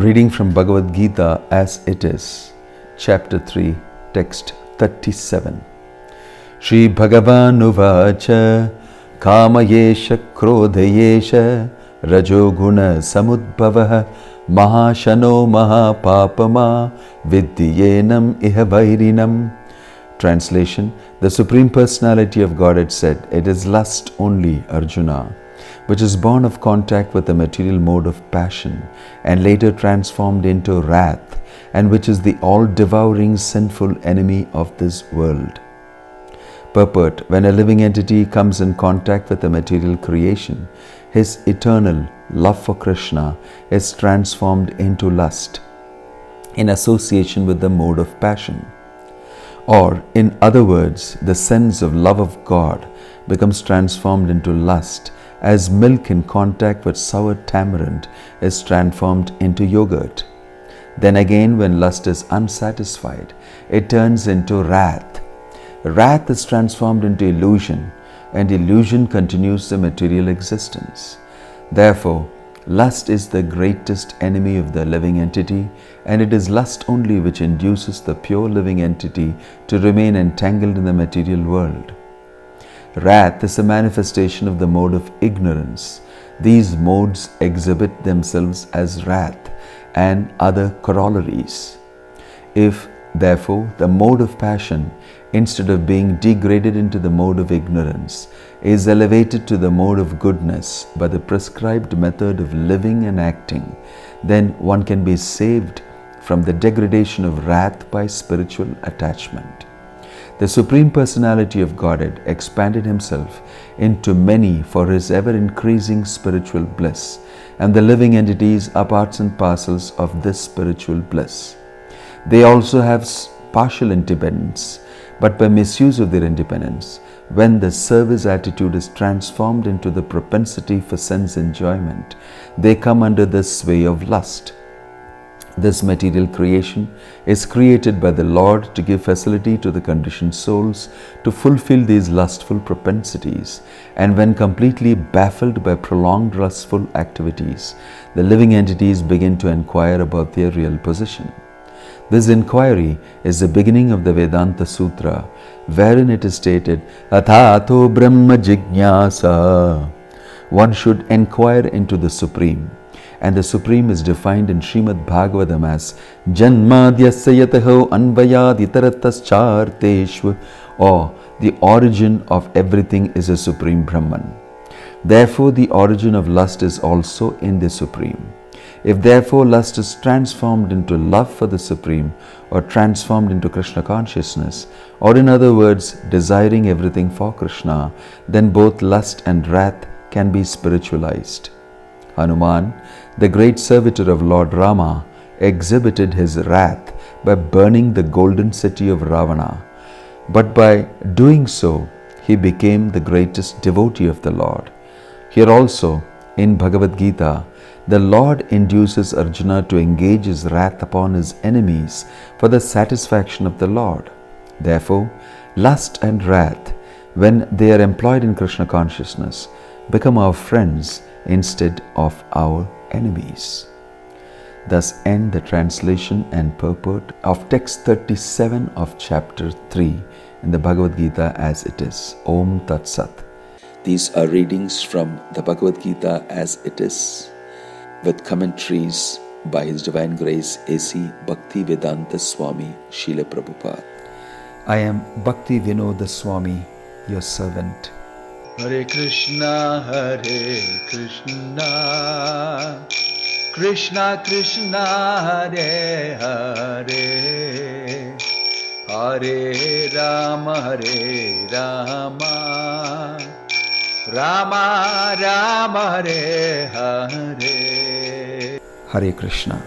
Reading from Bhagavad Gita as it is, Chapter 3, Text 37. Shri Bhagavan Uvacha Kamayesha Krodhayesha Rajoguna Samudbhavaha Mahashano Mahapapama Vidyanam Iha Vairinam. Translation: The Supreme Personality of Godhead said, "It is lust only, Arjuna, which is born of contact with the material mode of passion and later transformed into wrath, and which is the all-devouring sinful enemy of this world." Purport: when a living entity comes in contact with the material creation, his eternal love for Krishna is transformed into lust in association with the mode of passion. Or, in other words, the sense of love of God becomes transformed into lust, as milk in contact with sour tamarind is transformed into yogurt. Then again, when lust is unsatisfied, it turns into wrath. Wrath is transformed into illusion, and illusion continues the material existence. Therefore, lust is the greatest enemy of the living entity, and it is lust only which induces the pure living entity to remain entangled in the material world. Wrath is a manifestation of the mode of ignorance. These modes exhibit themselves as wrath and other corollaries. If, therefore, the mode of passion, instead of being degraded into the mode of ignorance, is elevated to the mode of goodness by the prescribed method of living and acting, then one can be saved from the degradation of wrath by spiritual attachment. The Supreme Personality of Godhead expanded Himself into many for His ever-increasing spiritual bliss, and the living entities are parts and parcels of this spiritual bliss. They also have partial independence, but by misuse of their independence, when the service attitude is transformed into the propensity for sense enjoyment, they come under the sway of lust. This material creation is created by the Lord to give facility to the conditioned souls to fulfill these lustful propensities, and when completely baffled by prolonged lustful activities, the living entities begin to inquire about their real position. This inquiry is the beginning of the Vedanta Sutra, wherein it is stated, "Athato Brahma Jignasa." One should inquire into the Supreme, and the Supreme is defined in Srimad Bhagavatam as Janmadyasya yataho anvayad itarataschaarteshva, or the origin of everything is a Supreme Brahman. Therefore, the origin of lust is also in the Supreme. If therefore lust is transformed into love for the Supreme, or transformed into Krishna consciousness, or in other words, desiring everything for Krishna, then both lust and wrath can be spiritualized. Hanuman, the great servitor of Lord Rama, exhibited his wrath by burning the golden city of Ravana. But by doing so, he became the greatest devotee of the Lord. Here also, in Bhagavad Gita, the Lord induces Arjuna to engage his wrath upon his enemies for the satisfaction of the Lord. Therefore, lust and wrath, when they are employed in Krishna consciousness, become our friends instead of our enemies. Thus end the translation and purport of text 37 of chapter 3 in the Bhagavad Gita as it is. Om Tat Sat. These are readings from the Bhagavad Gita as it is, with commentaries by His Divine Grace A.C. Bhakti Vedanta Swami Srila Prabhupada. I am Bhakti Vinoda Swami, your servant. Hare Krishna, Krishna Krishna, Hare Hare, Hare Rama, Rama Rama, Hare Hare. Hare Krishna.